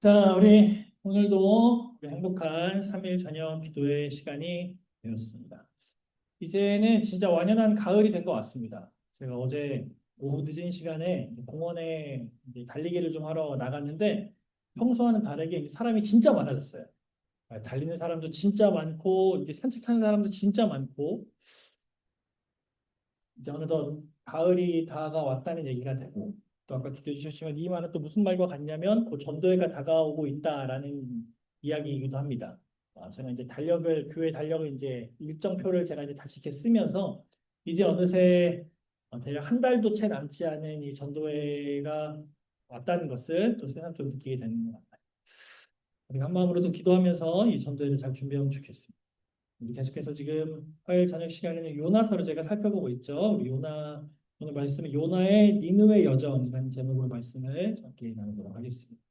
자, 우리 오늘도 우리 행복한 3일 저녁 기도의 시간이 되었습니다. 이제는 진짜 완연한 가을이 된 것 같습니다. 제가 어제 오후 늦은 시간에 공원에 이제 달리기를 좀 하러 나갔는데 평소와는 다르게 이제 사람이 진짜 많아졌어요. 달리는 사람도 진짜 많고 이제 산책하는 사람도 진짜 많고 이제 어느덧 가을이 다가왔다는 얘기가 되고 또 아까 기도해 주셨지만 이 말은 또 무슨 말과 같냐면 곧 전도회가 다가오고 있다라는 이야기이기도 합니다. 제가 이제 교회 달력을 이제 일정표를 제가 이제 다시 이렇게 쓰면서 이제 어느새 대략 한 달도 채 남지 않은 이 전도회가 왔다는 것을 또 새삼 좀 느끼게 되는 것 같아요. 우리 한 마음으로 도 기도하면서 이 전도회를 잘 준비하면 좋겠습니다. 우리 계속해서 지금 화요일 저녁 시간에는 요나서를 제가 살펴보고 있죠. 우리 요나 오늘 말씀은 요나의 니느웨 여정이라는 제목으로 말씀을 함께 나누도록 하겠습니다.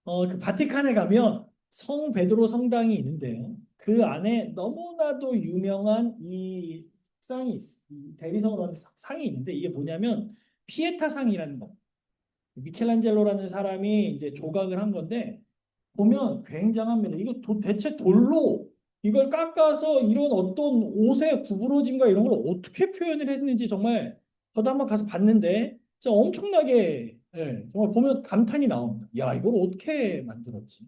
그 바티칸에 가면 성 베드로 성당이 있는데요. 그 안에 너무나도 유명한 이 상이 이 대리석으로 하는 상이 있는데 이게 뭐냐면 피에타 상이라는 거. 미켈란젤로라는 사람이 이제 조각을 한 건데 보면 굉장합니다. 이거 대체 돌로 이걸 깎아서 이런 어떤 옷의 구부러짐과 이런 걸 어떻게 표현을 했는지 정말 저도 한번 가서 봤는데 진짜 엄청나게 정말 보면 감탄이 나옵니다. 야, 이걸 어떻게 만들었지?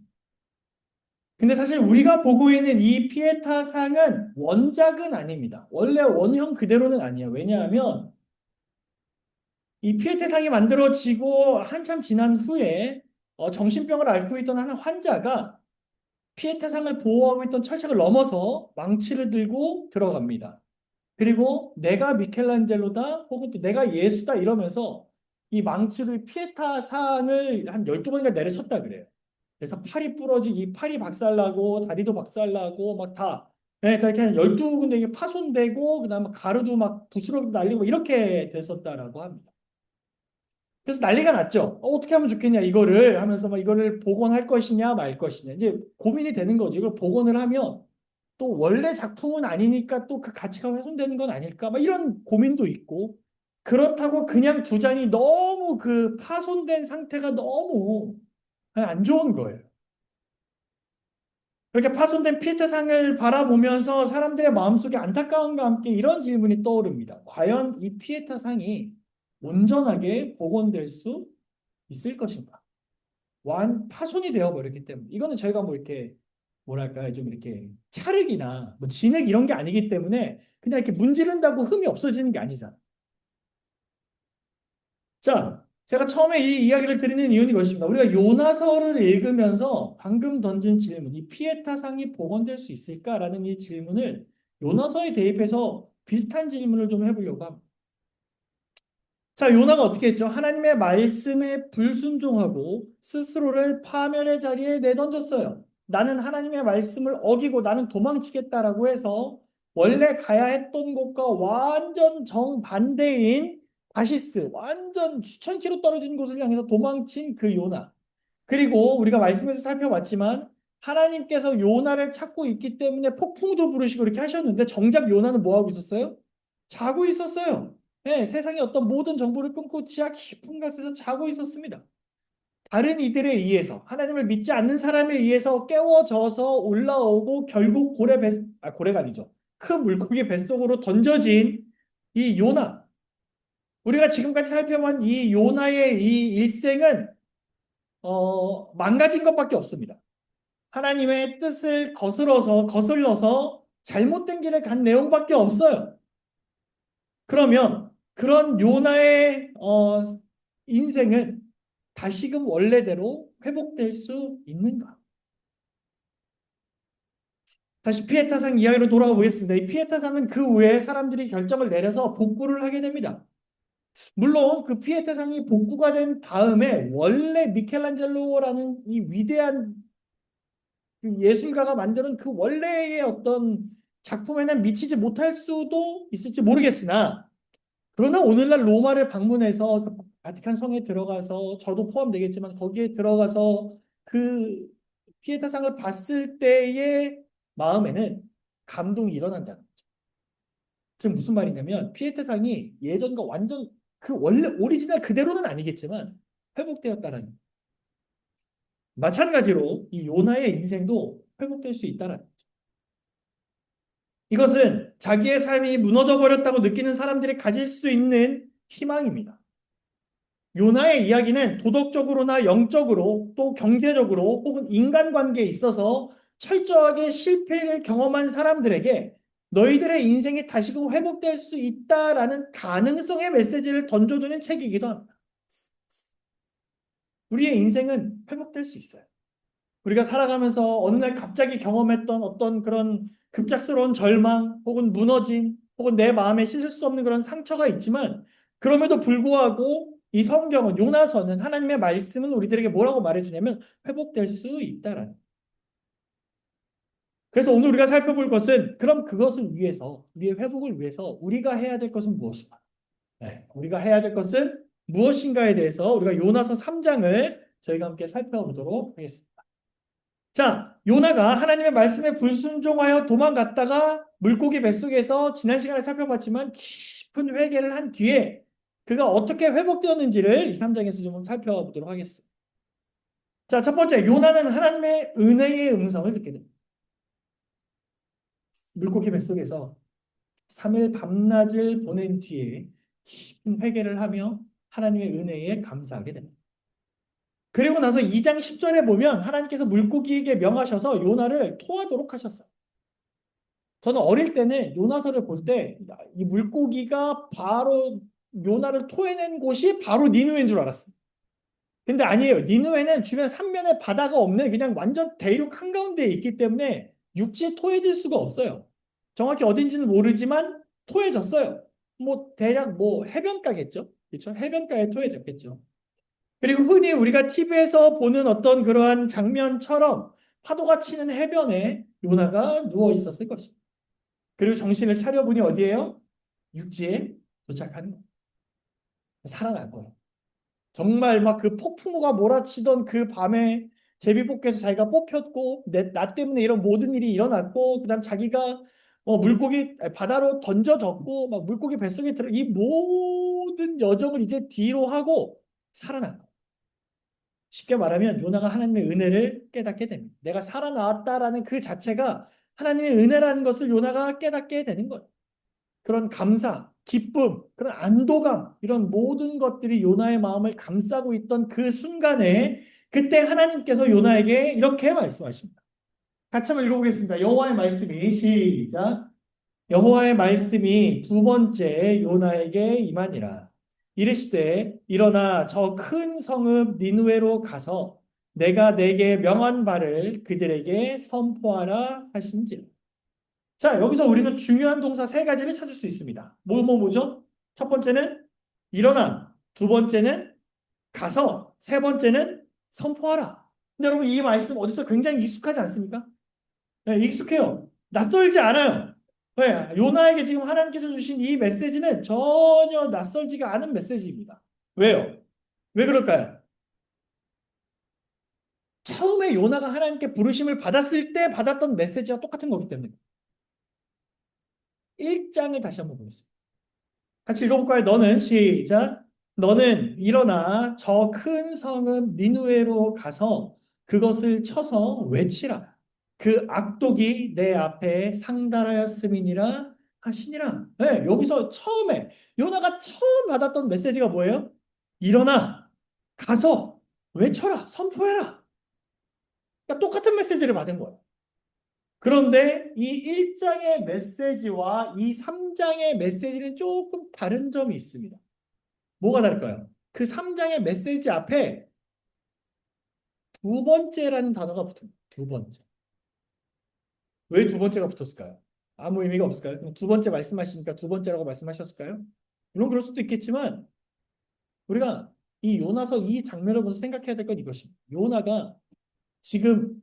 근데 사실 우리가 보고 있는 이 피에타 상은 원작은 아닙니다. 원래 원형 그대로는 아니에요. 왜냐하면 이 피에타 상이 만들어지고 한참 지난 후에 정신병을 앓고 있던 한 환자가 피에타상을 보호하고 있던 철책을 넘어서 망치를 들고 들어갑니다. 그리고 내가 미켈란젤로다 혹은 또 내가 예수다 이러면서 이 망치를 피에타상을 한 12번인가 내려쳤다 그래요. 그래서 팔이 부러지고 이 팔이 박살나고 다리도 박살나고 막 다. 네, 이렇게 한 12군데 이게 파손되고 그다음에 가루도 막 부스러기 날리고 이렇게 됐었다라고 합니다. 그래서 난리가 났죠. 어떻게 하면 좋겠냐, 이거를 하면서 막 이거를 복원할 것이냐, 말 것이냐. 이제 고민이 되는 거죠. 이걸 복원을 하면 또 원래 작품은 아니니까 또 그 가치가 훼손되는 건 아닐까? 막 이런 고민도 있고. 그렇다고 그냥 두 장이 너무 그 파손된 상태가 너무 안 좋은 거예요. 그렇게 파손된 피에타상을 바라보면서 사람들의 마음속에 안타까움과 함께 이런 질문이 떠오릅니다. 과연 이 피에타상이 온전하게 복원될 수 있을 것인가? 파손이 되어 버렸기 때문에 이거는 저희가 뭐 이렇게 뭐랄까요 좀 이렇게 찰흙이나 뭐 진흙 이런 게 아니기 때문에 그냥 이렇게 문지른다고 흠이 없어지는 게 아니잖아. 자, 제가 처음에 이 이야기를 드리는 이유는 이것입니다. 우리가 요나서를 읽으면서 방금 던진 질문, 이 피에타상이 복원될 수 있을까라는 이 질문을 요나서에 대입해서 비슷한 질문을 좀 해보려고 합니다. 자, 요나가 어떻게 했죠? 하나님의 말씀에 불순종하고 스스로를 파멸의 자리에 내던졌어요. 나는 하나님의 말씀을 어기고 나는 도망치겠다라고 해서 원래 가야 했던 곳과 완전 정반대인 다시스, 완전 수천 킬로 떨어진 곳을 향해서 도망친 그 요나. 그리고 우리가 말씀에서 살펴봤지만 하나님께서 요나를 찾고 있기 때문에 폭풍우도 부르시고 이렇게 하셨는데 정작 요나는 뭐 하고 있었어요? 자고 있었어요. 네, 세상의 어떤 모든 정보를 끊고 지하 깊은 곳에서 자고 있었습니다. 다른 이들에 의해서 하나님을 믿지 않는 사람에 의해서 깨워져서 올라오고 결국 고래가 아니죠. 큰 물고기 뱃속으로 던져진 이 요나. 우리가 지금까지 살펴본 이 요나의 이 일생은 망가진 것밖에 없습니다. 하나님의 뜻을 거슬러서 잘못된 길을 간 내용밖에 없어요. 그러면 그런 요나의 인생은 다시금 원래대로 회복될 수 있는가? 다시 피에타상 이야기로 돌아가 보겠습니다. 이 피에타상은 그 후에 사람들이 결정을 내려서 복구를 하게 됩니다. 물론 그 피에타상이 복구가 된 다음에 원래 미켈란젤로라는 이 위대한 그 예술가가 만드는 그 원래의 어떤 작품에는 미치지 못할 수도 있을지 모르겠으나 그러나 오늘날 로마를 방문해서 그 바티칸 성에 들어가서 저도 포함되겠지만 거기에 들어가서 그 피에타상을 봤을 때의 마음에는 감동이 일어난다는 거죠. 지금 무슨 말이냐면 피에타상이 예전과 완전 그 원래 오리지널 그대로는 아니겠지만 회복되었다라는 거예요. 마찬가지로 이 요나의 인생도 회복될 수 있다는 거죠. 이것은 자기의 삶이 무너져 버렸다고 느끼는 사람들이 가질 수 있는 희망입니다. 요나의 이야기는 도덕적으로나 영적으로 또 경제적으로 혹은 인간관계에 있어서 철저하게 실패를 경험한 사람들에게 너희들의 인생이 다시금 회복될 수 있다라는 가능성의 메시지를 던져주는 책이기도 합니다. 우리의 인생은 회복될 수 있어요. 우리가 살아가면서 어느 날 갑자기 경험했던 어떤 그런 급작스러운 절망 혹은 무너짐 혹은 내 마음에 씻을 수 없는 그런 상처가 있지만 그럼에도 불구하고 이 성경은 요나서는 하나님의 말씀은 우리들에게 뭐라고 말해주냐면 회복될 수 있다라는. 그래서 오늘 우리가 살펴볼 것은 그럼 그것을 위해서 우리의 회복을 위해서 우리가 해야 될 것은 무엇인가? 네, 우리가 해야 될 것은 무엇인가에 대해서 우리가 요나서 3장을 저희가 함께 살펴보도록 하겠습니다. 자, 요나가 하나님의 말씀에 불순종하여 도망갔다가 물고기 뱃속에서 지난 시간에 살펴봤지만 깊은 회개를 한 뒤에 그가 어떻게 회복되었는지를 이 3장에서 좀 살펴보도록 하겠습니다. 자, 첫 번째, 요나는 하나님의 은혜의 음성을 듣게 됩니다. 물고기 뱃속에서 3일 밤낮을 보낸 뒤에 깊은 회개를 하며 하나님의 은혜에 감사하게 됩니다. 그리고 나서 2장 10절에 보면 하나님께서 물고기에게 명하셔서 요나를 토하도록 하셨어요. 저는 어릴 때는 요나서를 볼 때 이 물고기가 바로 요나를 토해낸 곳이 바로 니느웨인 줄 알았어요. 근데 아니에요. 니느웨는 주변 삼면에 바다가 없는 그냥 완전 대륙 한가운데에 있기 때문에 육지에 토해질 수가 없어요. 정확히 어딘지는 모르지만 토해졌어요. 뭐 대략 뭐 해변가겠죠. 그렇죠? 해변가에 토해졌겠죠. 그리고 흔히 우리가 TV에서 보는 어떤 그러한 장면처럼 파도가 치는 해변에 요나가 누워 있었을 것입니다. 그리고 정신을 차려보니 어디에요? 육지에 도착하는 거예요. 살아난 거예요. 정말 막 그 폭풍우가 몰아치던 그 밤에 제비뽑기에서 자기가 뽑혔고 나 때문에 이런 모든 일이 일어났고 그다음 자기가 물고기 바다로 던져졌고 막 물고기 뱃속에 들어 이 모든 여정을 이제 뒤로 하고 살아난 거예요. 쉽게 말하면 요나가 하나님의 은혜를 깨닫게 됩니다. 내가 살아나왔다라는 그 자체가 하나님의 은혜라는 것을 요나가 깨닫게 되는 거예요. 그런 감사, 기쁨, 그런 안도감 이런 모든 것들이 요나의 마음을 감싸고 있던 그 순간에 그때 하나님께서 요나에게 이렇게 말씀하십니다. 같이 한번 읽어보겠습니다. 여호와의 말씀이 시작. 여호와의 말씀이 두 번째 요나에게 임하니라. 이르시되 일어나 저 큰 성읍 니느웨로 가서 내가 내게 명한 바를 그들에게 선포하라 하신지라. 자, 여기서 우리는 중요한 동사 세 가지를 찾을 수 있습니다. 뭐죠? 첫 번째는 일어나, 두 번째는 가서, 세 번째는 선포하라. 근데 여러분 이 말씀 어디서 굉장히 익숙하지 않습니까? 네, 익숙해요. 낯설지 않아요. 네, 요나에게 지금 하나님께서 주신 이 메시지는 전혀 낯설지가 않은 메시지입니다. 왜요? 왜 그럴까요? 처음에 요나가 하나님께 부르심을 받았을 때 받았던 메시지와 똑같은 거기 때문에. 1장을 다시 한번 보겠습니다. 같이 읽어볼까요? 너는 시작. 너는 일어나 저 큰 성읍 니느웨로 가서 그것을 쳐서 외치라. 그 악독이 내 앞에 상달하였음이니라 하시니라. 네, 여기서 처음에 요나가 처음 받았던 메시지가 뭐예요? 일어나 가서 외쳐라, 선포해라. 그러니까 똑같은 메시지를 받은 거예요. 그런데 이 1장의 메시지와 이 3장의 메시지는 조금 다른 점이 있습니다. 뭐가 다를까요? 그 3장의 메시지 앞에 두 번째라는 단어가 붙습니다. 두 번째. 왜 두 번째가 붙었을까요? 아무 의미가 없을까요? 그럼 두 번째 말씀하시니까 두 번째라고 말씀하셨을까요? 물론 그럴 수도 있겠지만 우리가 이 요나서 이 장면을 보면서 생각해야 될 건 이것입니다. 요나가 지금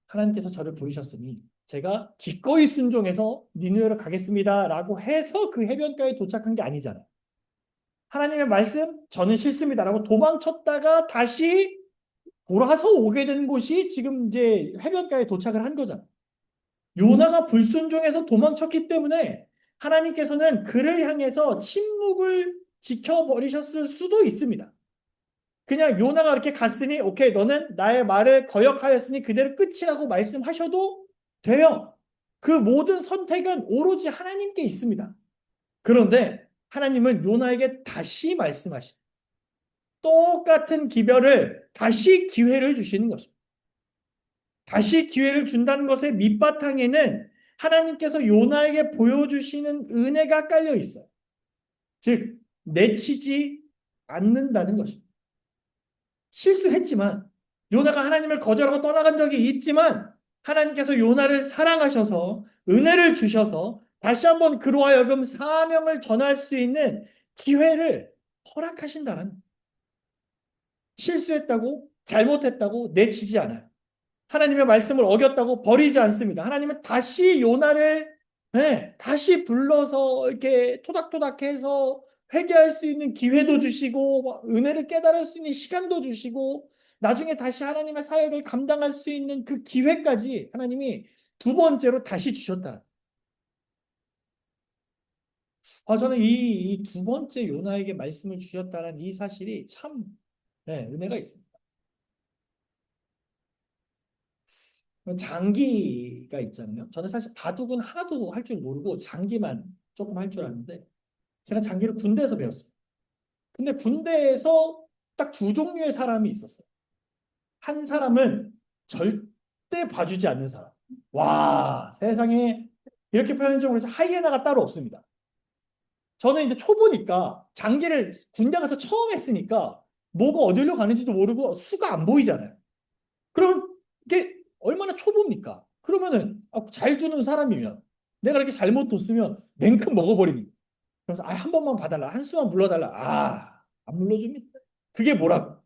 하나님께서 저를 부르셨으니 제가 기꺼이 순종해서 니느웨로 가겠습니다라고 해서 그 해변가에 도착한 게 아니잖아요. 하나님의 말씀 저는 싫습니다라고 도망쳤다가 다시 돌아서 오게 된 곳이 지금 이제 해변가에 도착을 한 거잖아요. 요나가 불순종해서 도망쳤기 때문에 하나님께서는 그를 향해서 침묵을 지켜버리셨을 수도 있습니다. 그냥 요나가 이렇게 갔으니 오케이 너는 나의 말을 거역하였으니 그대로 끝이라고 말씀하셔도 돼요. 그 모든 선택은 오로지 하나님께 있습니다. 그런데 하나님은 요나에게 다시 말씀하신 똑같은 기별을 다시 기회를 주시는 것입니다. 다시 기회를 준다는 것의 밑바탕에는 하나님께서 요나에게 보여주시는 은혜가 깔려 있어요. 즉 내치지 않는다는 것입니다. 실수했지만 요나가 하나님을 거절하고 떠나간 적이 있지만 하나님께서 요나를 사랑하셔서 은혜를 주셔서 다시 한번 그로 하여금 사명을 전할 수 있는 기회를 허락하신다는, 실수했다고 잘못했다고 내치지 않아요. 하나님의 말씀을 어겼다고 버리지 않습니다. 하나님은 다시 요나를 다시 불러서 이렇게 토닥토닥해서 회개할 수 있는 기회도 주시고 은혜를 깨달을 수 있는 시간도 주시고 나중에 다시 하나님의 사역을 감당할 수 있는 그 기회까지 하나님이 두 번째로 다시 주셨다. 저는 이 두 번째 요나에게 말씀을 주셨다는 이 사실이 참 은혜가 있습니다. 장기가 있잖아요. 저는 사실 바둑은 하나도 할 줄 모르고 장기만 조금 할 줄 아는데 제가 장기를 군대에서 배웠어요. 근데 군대에서 딱 두 종류의 사람이 있었어요. 한 사람은 절대 봐주지 않는 사람. 와, 세상에 이렇게 표현적으로 해서 하이에나가 따로 없습니다. 저는 이제 초보니까 장기를 군대 가서 처음 했으니까 뭐가 어디로 가는지도 모르고 수가 안 보이잖아요. 그럼 이게 얼마나 초보입니까? 그러면은 잘 두는 사람이면 내가 이렇게 잘못 뒀으면 냉큼 먹어버립니다. 그래서 한 번만 봐달라, 한 수만 물러달라. 안 물러줍니다. 그게 뭐라고?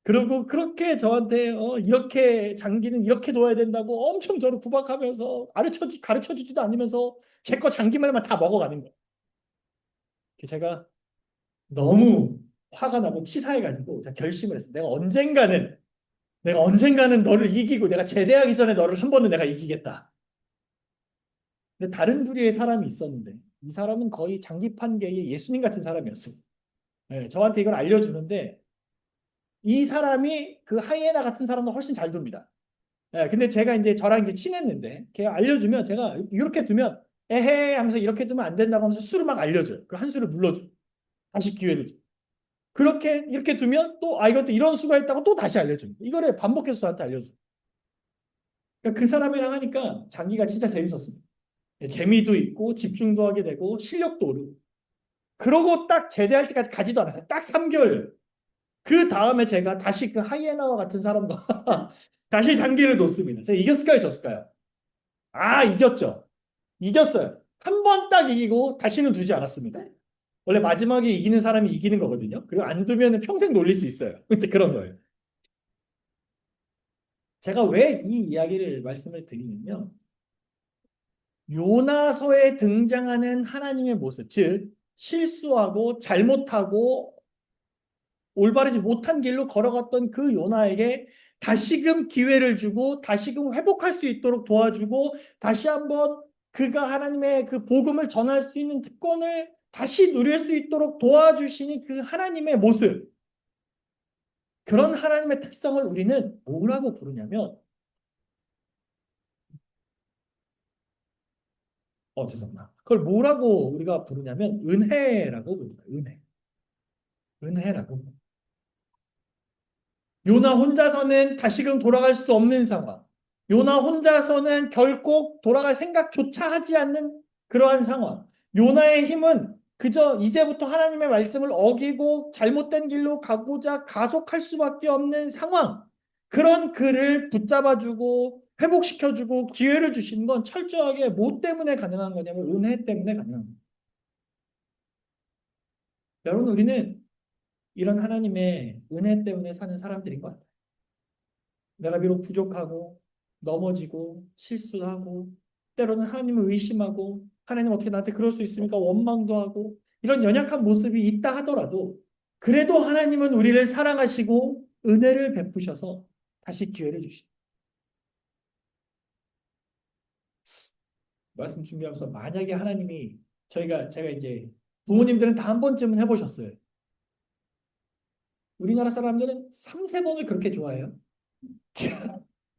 그리고 그렇게 저한테 이렇게 장기는 이렇게 둬야 된다고 엄청 저를 구박하면서 가르쳐 주지도 않으면서 제 거 장기 말만 다 먹어가는 거예요. 제가 너무 화가 나고 치사해가지고 제가 결심을 했어요. 내가 언젠가는 너를 이기고 내가 제대하기 전에 너를 한 번은 내가 이기겠다. 근데 다른 부류의 사람이 있었는데 이 사람은 거의 장기판계의 예수님 같은 사람이었어요. 저한테 이걸 알려주는데 이 사람이 그 하이에나 같은 사람도 훨씬 잘 둡니다. 근데 제가 이제 저랑 이제 친했는데 걔 알려주면 제가 이렇게 두면 에헤 하면서 이렇게 두면 안 된다고 하면서 수를 막 알려줘요. 그 한 수를 눌러줘요. 다시 기회를 줘. 그렇게 이렇게 두면 또 이것도 이런 수가 있다고 또 다시 알려줍니다. 이거를 반복해서 저한테 알려줘요. 그러니까 그 사람이랑 하니까 장기가 진짜 재밌었습니다. 재미도 있고 집중도 하게 되고 실력도 오르고. 그러고 딱 제대할 때까지 가지도 않았어요. 딱 3개월. 그 다음에 제가 다시 그 하이에나와 같은 사람과 다시 장기를 놓습니다. 제가 이겼을까요, 졌을까요? 이겼죠. 이겼어요. 한 번 딱 이기고 다시는 두지 않았습니다. 원래 마지막에 이기는 사람이 이기는 거거든요. 그리고 안 두면 평생 놀릴 수 있어요. 이제 그런 거예요. 제가 왜 이 이야기를 말씀을 드리냐면 요나서에 등장하는 하나님의 모습, 즉 실수하고 잘못하고 올바르지 못한 길로 걸어갔던 그 요나에게 다시금 기회를 주고 다시금 회복할 수 있도록 도와주고 다시 한번 그가 하나님의 그 복음을 전할 수 있는 특권을 다시 누릴 수 있도록 도와주시는 그 하나님의 모습, 그런 하나님의 특성을 우리는 뭐라고 부르냐면 죄송합니다. 그걸 뭐라고 우리가 부르냐면 은혜라고 부릅니다. 은혜라고. 요나 혼자서는 다시금 돌아갈 수 없는 상황. 요나 혼자서는 결코 돌아갈 생각조차 하지 않는 그러한 상황. 요나의 힘은 그저 이제부터 하나님의 말씀을 어기고 잘못된 길로 가고자 가속할 수밖에 없는 상황. 그런 그를 붙잡아주고 회복시켜주고 기회를 주시는 건 철저하게 뭐 때문에 가능한 거냐면 은혜 때문에 가능한 거예요. 여러분, 우리는 이런 하나님의 은혜 때문에 사는 사람들인 것 같아요. 내가 비록 부족하고 넘어지고 실수하고 때로는 하나님을 의심하고 하나님 어떻게 나한테 그럴 수 있습니까? 원망도 하고 이런 연약한 모습이 있다 하더라도 그래도 하나님은 우리를 사랑하시고 은혜를 베푸셔서 다시 기회를 주시다. 말씀 준비하면서 만약에 하나님이 제가 이제 부모님들은 다 한 번쯤은 해보셨어요. 우리나라 사람들은 3, 4번을 그렇게 좋아해요.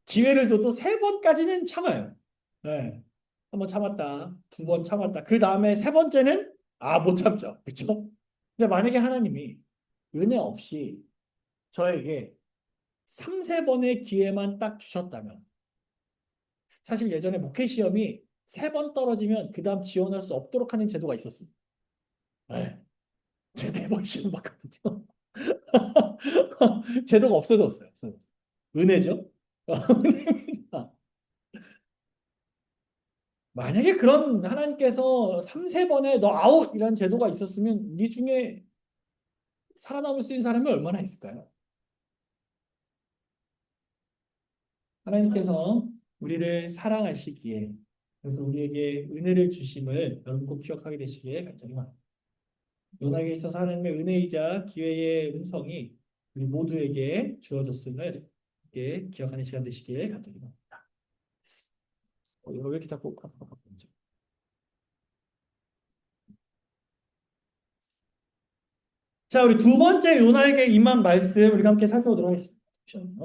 기회를 줘도 3번까지는 참아요. 네. 한 번 참았다. 2번 참았다. 그 다음에 세 번째는 못 참죠. 그렇죠? 근데 만약에 하나님이 은혜 없이 저에게 3, 4번의 기회만 딱 주셨다면 사실 예전에 목회 시험이 3번 떨어지면 그 다음 지원할 수 없도록 하는 제도가 있었습니다. 네. 제가 4번 시험 봤거든요. 제도가 없어졌어요. 없어졌어요. 은혜죠. 은혜입니다. 만약에 그런 하나님께서 3, 4번에 너 아웃 이런 제도가 있었으면 우리 중에 살아남을 수 있는 사람이 얼마나 있을까요? 하나님께서 우리를 사랑하시기에 그래서 우리에게 은혜를 주심을 여러분 꼭 기억하게 되시기에 간절히 바랍니다. 요나에게 있어서 하나님의 은혜이자 기회의 음성이 우리 모두에게 주어졌음을 이렇게 기억하는 시간 되시기에 간절히 바랍니다. 이거 왜 이렇게 자꾸 깜빡깜빡거리죠? 자, 우리 두 번째 요나에게 임한 말씀 우리가 함께 살펴보도록 하겠습니다.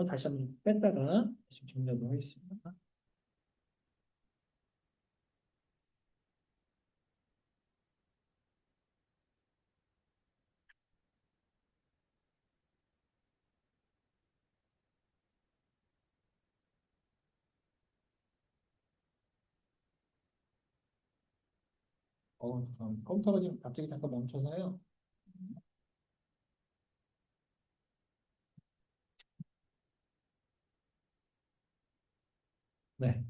다시 한번 뺐다가 다시 정리하도록 하겠습니다. 잠깐만. 컴퓨터가 지금 갑자기 잠깐 멈춰서요. 네,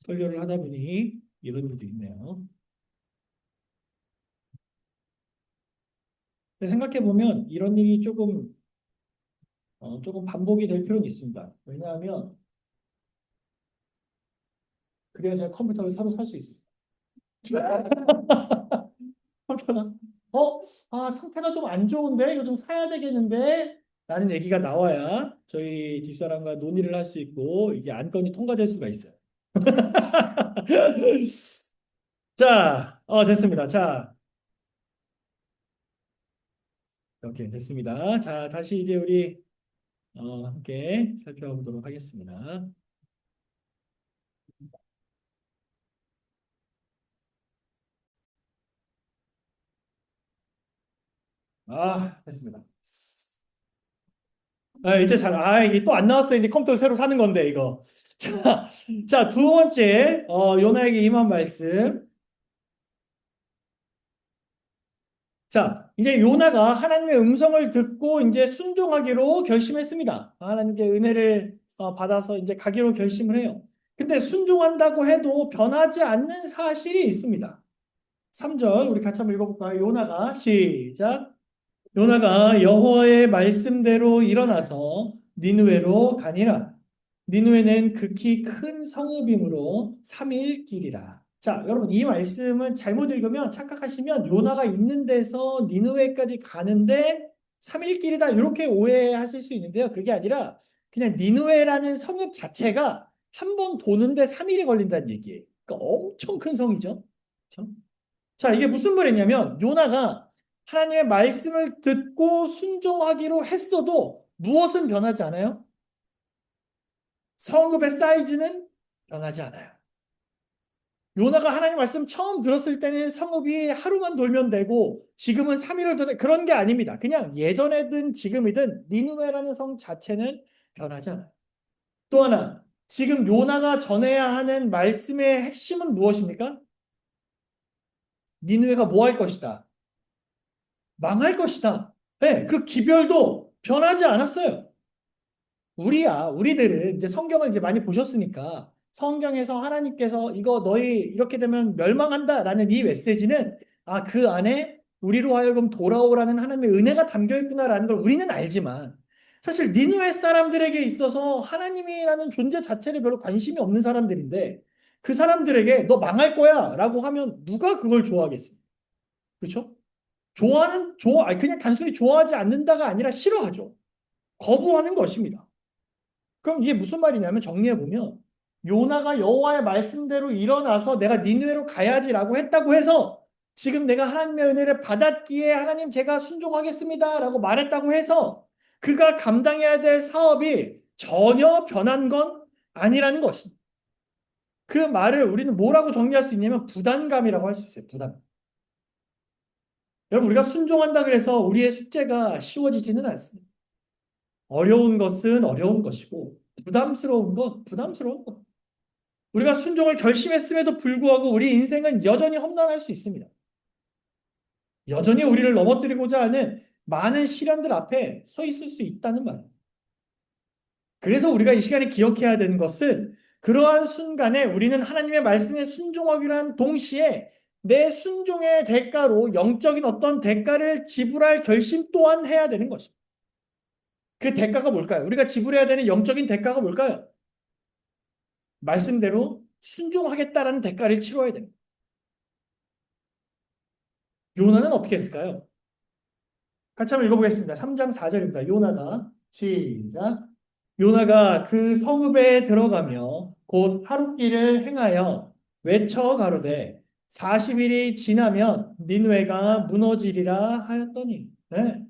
설교를 하다 보니 이런 일도 있네요. 생각해 보면 이런 일이 조금 반복이 될 필요는 있습니다. 왜냐하면 그래야 제가 컴퓨터를 새로 살 수 있어요. 컴퓨터가 상태가 좀 안 좋은데 이거 좀 사야 되겠는데 라는 얘기가 나와야 저희 집사람과 논의를 할 수 있고 이게 안건이 통과될 수가 있어요. 자, 됐습니다. 자, 이렇게 됐습니다. 자, 다시 이제 우리 함께 살펴보도록 하겠습니다. 됐습니다. 이제 이게 또 안 나왔어요. 이제 컴퓨터를 새로 사는 건데, 이거. 자, 자, 두 번째, 요나에게 임한 말씀. 자, 이제 요나가 하나님의 음성을 듣고 이제 순종하기로 결심했습니다. 하나님께 은혜를 받아서 이제 가기로 결심을 해요. 근데 순종한다고 해도 변하지 않는 사실이 있습니다. 3절, 우리 같이 한번 읽어볼까요? 요나가, 시작. 요나가 여호와의 말씀대로 일어나서 니느웨로 가니라. 니느웨는 극히 큰 성읍이므로 3일 길이라. 자, 여러분 이 말씀은 잘못 읽으면 착각하시면 요나가 있는 데서 니느웨까지 가는데 3일 길이다 이렇게 오해하실 수 있는데요. 그게 아니라 그냥 니느웨라는 성읍 자체가 한 번 도는데 3일이 걸린다는 얘기예요. 그러니까 엄청 큰 성이죠. 그렇죠? 자, 이게 무슨 말이냐면 요나가 하나님의 말씀을 듣고 순종하기로 했어도 무엇은 변하지 않아요? 성읍의 사이즈는 변하지 않아요. 요나가 하나님 말씀 처음 들었을 때는 성읍이 하루만 돌면 되고 지금은 3일을 도는 그런 게 아닙니다. 그냥 예전에든 지금이든 니느웨라는 성 자체는 변하지 않아요. 또 하나, 지금 요나가 전해야 하는 말씀의 핵심은 무엇입니까? 니느웨가 뭐 할 것이다? 망할 것이다. 네, 그 기별도 변하지 않았어요. 우리들은 이제 성경을 이제 많이 보셨으니까 성경에서 하나님께서 이거 너희 이렇게 되면 멸망한다라는 이 메시지는 그 안에 우리로 하여금 돌아오라는 하나님의 은혜가 담겨 있구나라는 걸 우리는 알지만 사실 니느웨 사람들에게 있어서 하나님이라는 존재 자체를 별로 관심이 없는 사람들인데 그 사람들에게 너 망할 거야라고 하면 누가 그걸 좋아하겠습니까? 그렇죠? 그냥 단순히 좋아하지 않는다가 아니라 싫어하죠. 거부하는 것입니다. 그럼 이게 무슨 말이냐면 정리해 보면 요나가 여호와의 말씀대로 일어나서 내가 니느웨로 가야지라고 했다고 해서 지금 내가 하나님의 은혜를 받았기에 하나님 제가 순종하겠습니다 라고 말했다고 해서 그가 감당해야 될 사업이 전혀 변한 건 아니라는 것입니다. 그 말을 우리는 뭐라고 정리할 수 있냐면 부담감이라고 할 수 있어요. 부담. 여러분, 우리가 순종한다 그래서 우리의 숙제가 쉬워지지는 않습니다. 어려운 것은 어려운 것이고 부담스러운 건 부담스러운 것. 우리가 순종을 결심했음에도 불구하고 우리 인생은 여전히 험난할 수 있습니다. 여전히 우리를 넘어뜨리고자 하는 많은 시련들 앞에 서 있을 수 있다는 말이에요. 그래서 우리가 이 시간에 기억해야 되는 것은 그러한 순간에 우리는 하나님의 말씀에 순종하기란 동시에 내 순종의 대가로 영적인 어떤 대가를 지불할 결심 또한 해야 되는 것입니다. 그 대가가 뭘까요? 우리가 지불해야 되는 영적인 대가가 뭘까요? 말씀대로 순종하겠다라는 대가를 치러야 됩니다. 요나는 어떻게 했을까요? 같이 한번 읽어보겠습니다. 3장 4절입니다. 요나가 시작. 요나가 그 성읍에 들어가며 곧 하룻길을 행하여 외쳐 가로되 40일이 지나면 니느웨가 무너지리라 하였더니. 네.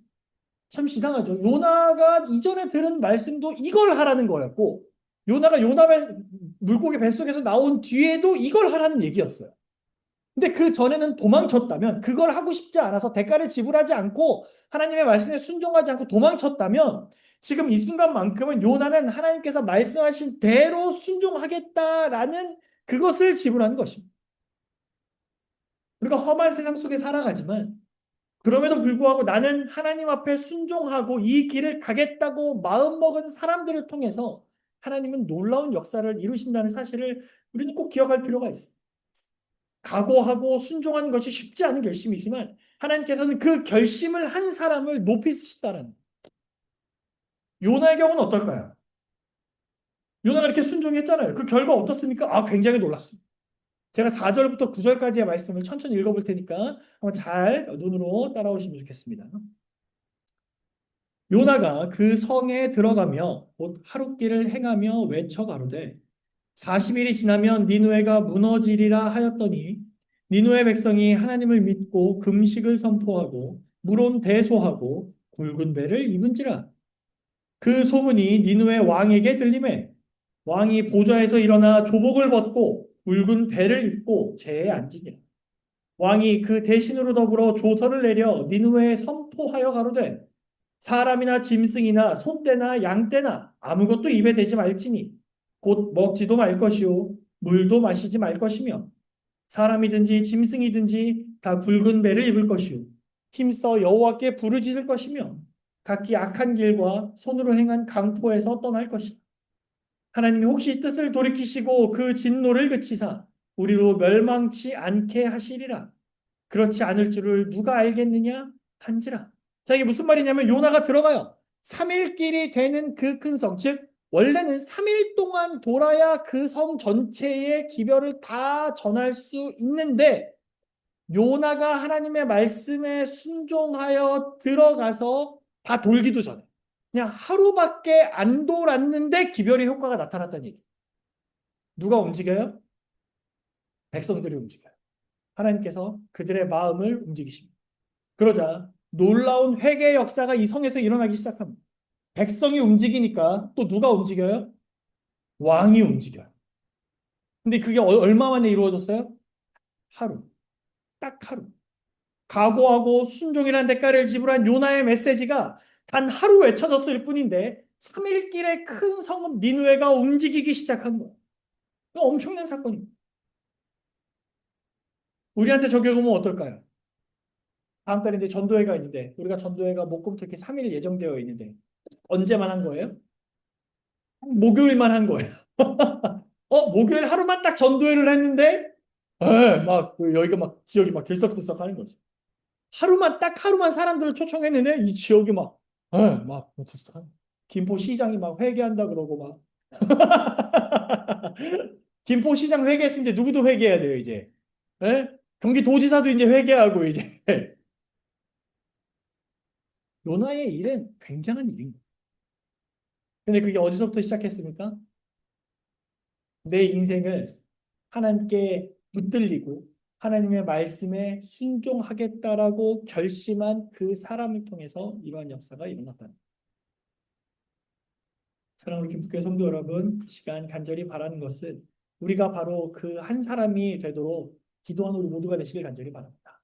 참 이상하죠. 요나가 이전에 들은 말씀도 이걸 하라는 거였고 요나가 요나의 물고기 뱃속에서 나온 뒤에도 이걸 하라는 얘기였어요. 근데 그 전에는 도망쳤다면 그걸 하고 싶지 않아서 대가를 지불하지 않고 하나님의 말씀에 순종하지 않고 도망쳤다면 지금 이 순간만큼은 요나는 하나님께서 말씀하신 대로 순종하겠다라는 그것을 지불하는 것입니다. 우리가 험한 세상 속에 살아가지만 그럼에도 불구하고 나는 하나님 앞에 순종하고 이 길을 가겠다고 마음먹은 사람들을 통해서 하나님은 놀라운 역사를 이루신다는 사실을 우리는 꼭 기억할 필요가 있습니다. 각오하고 순종하는 것이 쉽지 않은 결심이지만 하나님께서는 그 결심을 한 사람을 높이 쓰셨다는. 요나의 경우는 어떨까요? 요나가 이렇게 순종했잖아요. 그 결과 어떻습니까? 아, 굉장히 놀랍습니다. 제가 4절부터 9절까지의 말씀을 천천히 읽어볼 테니까 한번 잘 눈으로 따라오시면 좋겠습니다. 요나가 그 성에 들어가며 곧 하룻길을 행하며 외쳐 가로되 40일이 지나면 니느웨가 무너지리라 하였더니 니느웨 백성이 하나님을 믿고 금식을 선포하고 물온 대소하고 굵은 배를 입은지라. 그 소문이 니느웨 왕에게 들리매 왕이 보좌에서 일어나 조복을 벗고 굵은 배를 입고 제에 앉으니라. 왕이 그 대신으로 더불어 조서를 내려 니느웨에 선포하여 가로되 사람이나 짐승이나 소떼나 양떼나 아무것도 입에 대지 말지니 곧 먹지도 말 것이요 물도 마시지 말 것이며 사람이든지 짐승이든지 다 굵은 배를 입을 것이요 힘써 여호와께 부르짖을 것이며 각기 악한 길과 손으로 행한 강포에서 떠날 것이다. 하나님이 혹시 뜻을 돌이키시고 그 진노를 그치사 우리로 멸망치 않게 하시리라. 그렇지 않을 줄을 누가 알겠느냐 한지라. 자, 이게 무슨 말이냐면 요나가 들어가요. 3일길이 되는 그 큰 성, 즉 원래는 3일 동안 돌아야 그 성 전체의 기별을 다 전할 수 있는데 요나가 하나님의 말씀에 순종하여 들어가서 다 돌기도 전에 그냥 하루밖에 안 돌았는데 기별의 효과가 나타났다는 얘기. 누가 움직여요? 백성들이 움직여요. 하나님께서 그들의 마음을 움직이십니다. 그러자 놀라운 회개의 역사가 이 성에서 일어나기 시작합니다. 백성이 움직이니까 또 누가 움직여요? 왕이 움직여요. 근데 그게 얼마 만에 이루어졌어요? 하루. 딱 하루. 각오하고 순종이라는 대가를 지불한 요나의 메시지가 단 하루 외쳐졌을 뿐인데 3일 길의 큰 성읍 니느웨가 움직이기 시작한 거예요. 이거 엄청난 사건입니다. 우리한테 적용하면 어떨까요? 다음 달에 이제 전도회가 있는데 우리가 전도회가 목금토 이렇게 3일 예정되어 있는데 언제만 한 거예요? 목요일만 한 거예요. 목요일 하루만 딱 전도회를 했는데, 막, 여기가 막, 지역이 막 들썩들썩 하는 거지. 딱 하루만 사람들을 초청했는데, 이 지역이 막, 막, 들썩. 김포시장이 막 회개한다 그러고 막. 김포시장 회개했으면 이제 누구도 회개해야 돼요, 이제. 예? 경기도지사도 이제 회개하고, 이제. 요나의 일은 굉장한 일인 거예요. 근데 그게 어디서부터 시작했습니까? 내 인생을 하나님께 붙들리고 하나님의 말씀에 순종하겠다라고 결심한 그 사람을 통해서 이러한 역사가 일어났다. 사랑하는 기독교 성도 여러분, 이 시간 간절히 바라는 것은 우리가 바로 그 한 사람이 되도록 기도하는 우리 모두가 되시길 간절히 바랍니다.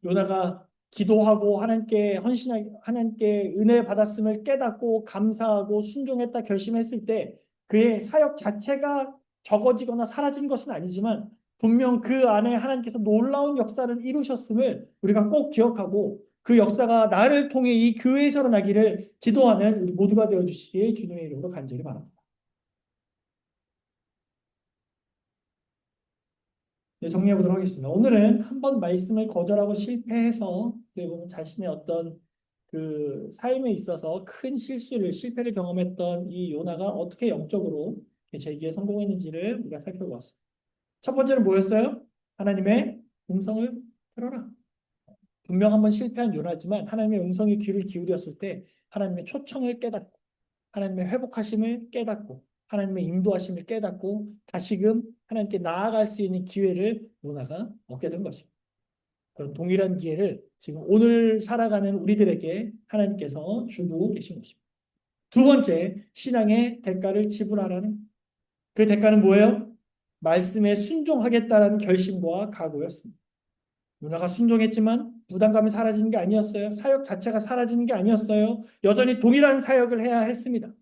요나가 기도하고 하나님께 헌신하고 하나님께 은혜 받았음을 깨닫고 감사하고 순종했다 결심했을 때 그의 사역 자체가 적어지거나 사라진 것은 아니지만 분명 그 안에 하나님께서 놀라운 역사를 이루셨음을 우리가 꼭 기억하고 그 역사가 나를 통해 이 교회에서 일어나기를 기도하는 우리 모두가 되어주시기에 주님의 이름으로 간절히 바랍니다. 네, 정리해 보도록 하겠습니다. 오늘은 한번 말씀을 거절하고 실패해서 보면 자신의 어떤 그 삶에 있어서 큰 실패를 경험했던 이 요나가 어떻게 영적으로 재기에 성공했는지를 우리가 살펴보았습니다. 첫 번째는 뭐였어요? 하나님의 음성을 들어라. 분명 한번 실패한 요나지만 하나님의 음성에 귀를 기울였을 때 하나님의 초청을 깨닫고 하나님의 회복하심을 깨닫고 하나님의 인도하심을 깨닫고 다시금 하나님께 나아갈 수 있는 기회를 요나가 얻게 된 것입니다. 그런 동일한 기회를 지금 오늘 살아가는 우리들에게 하나님께서 주고 계신 것입니다. 두 번째, 신앙의 대가를 지불하라는 그 대가는 뭐예요? 말씀에 순종하겠다는 결심과 각오였습니다. 요나가 순종했지만 부담감이 사라지는 게 아니었어요. 사역 자체가 사라지는 게 아니었어요. 여전히 동일한 사역을 해야 했습니다.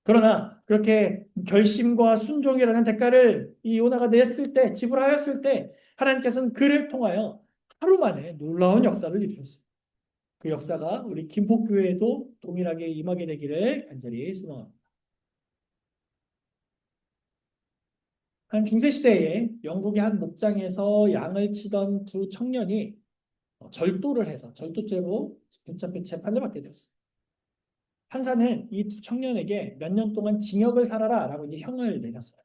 그러나 그렇게 결심과 순종이라는 대가를 이 요나가 냈을 때, 지불하였을 때 하나님께서는 그를 통하여 하루 만에 놀라운 역사를 이루셨습니다. 그 역사가 우리 김포교회에도 동일하게 임하게 되기를 간절히 소망합니다. 한 중세시대에 영국의 한 목장에서 양을 치던 두 청년이 절도를 해서 절도죄로 붙잡혀 재판을 받게 되었습니다. 판사는 이 두 청년에게 몇 년 동안 징역을 살아라 라고 이제 형을 내렸어요.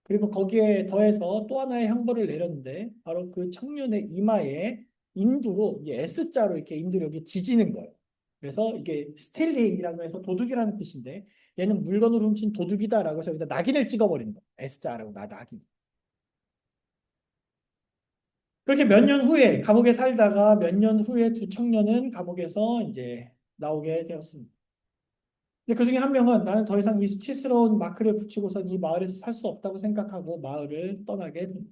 그리고 거기에 더해서 또 하나의 형벌을 내렸는데 바로 그 청년의 이마에 인두로 이제 S자로 이렇게 인두로 여기 지지는 거예요. 그래서 이게 스틸링이라고 해서 도둑이라는 뜻인데 얘는 물건을 훔친 도둑이다라고 해서 여기다 낙인을 찍어버린 거예요. S자라고 낙인. 그렇게 몇 년 후에 감옥에 살다가 몇 년 후에 두 청년은 감옥에서 이제 나오게 되었습니다. 근데 그 중에 한 명은 나는 더 이상 이 수치스러운 마크를 붙이고선 이 마을에서 살 수 없다고 생각하고 마을을 떠나게 됩니다.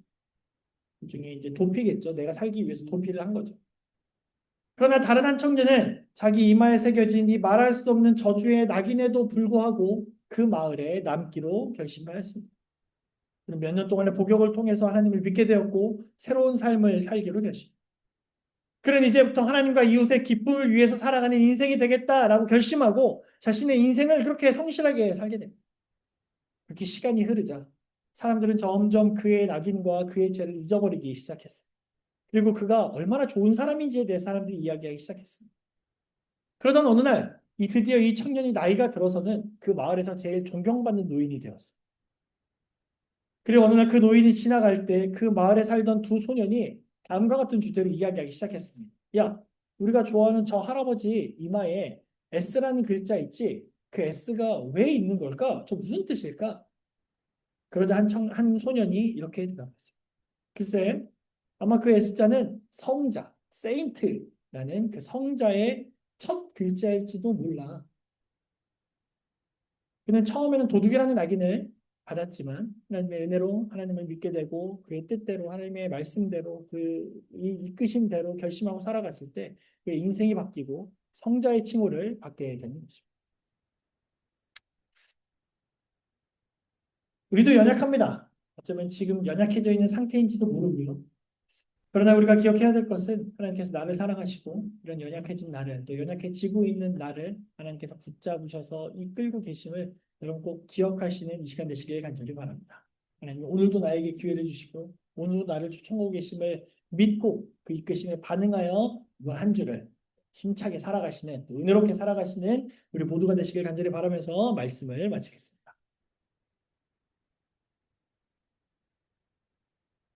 그 중에 이제 도피겠죠. 내가 살기 위해서 도피를 한 거죠. 그러나 다른 한 청년은 자기 이마에 새겨진 이 말할 수 없는 저주의 낙인에도 불구하고 그 마을에 남기로 결심하였습니다. 몇 년 동안의 복역을 통해서 하나님을 믿게 되었고 새로운 삶을 살기로 되었습니다. 그는 이제부터 하나님과 이웃의 기쁨을 위해서 살아가는 인생이 되겠다라고 결심하고 자신의 인생을 그렇게 성실하게 살게 됩니다. 그렇게 시간이 흐르자 사람들은 점점 그의 낙인과 그의 죄를 잊어버리기 시작했어요. 그리고 그가 얼마나 좋은 사람인지에 대해 사람들이 이야기하기 시작했습니다. 그러던 어느 날 드디어 이 청년이 나이가 들어서는 그 마을에서 제일 존경받는 노인이 되었어요. 그리고 어느 날 그 노인이 지나갈 때 그 마을에 살던 두 소년이 다음과 같은 주제로 이야기하기 시작했습니다. 야, 우리가 좋아하는 저 할아버지 이마에 S라는 글자 있지? 그 S가 왜 있는 걸까? 저 무슨 뜻일까? 그러자 한 소년이 이렇게 대답했어요. 글쎄, 아마 그 S자는 성자, 세인트라는 그 성자의 첫 글자일지도 몰라. 그는 처음에는 도둑이라는 낙인을 받았지만 하나님의 은혜로 하나님을 믿게 되고 그의 뜻대로 하나님의 말씀대로 그 이끄심대로 결심하고 살아갔을 때 그의 인생이 바뀌고 성자의 칭호를 받게 되는 것입니다. 우리도 연약합니다. 어쩌면 지금 연약해져 있는 상태인지도 모르고요. 그러나 우리가 기억해야 될 것은 하나님께서 나를 사랑하시고 이런 연약해진 나를 또 연약해지고 있는 나를 하나님께서 붙잡으셔서 이끌고 계심을 여러분 꼭 기억하시는 이 시간 되시길 간절히 바랍니다. 하나님 오늘도 나에게 기회를 주시고 오늘도 나를 초청하고 계심을 믿고 그 이끄심에 반응하여 이번 한 주를 힘차게 살아가시는 또 은혜롭게 살아가시는 우리 모두가 되시길 간절히 바라면서 말씀을 마치겠습니다.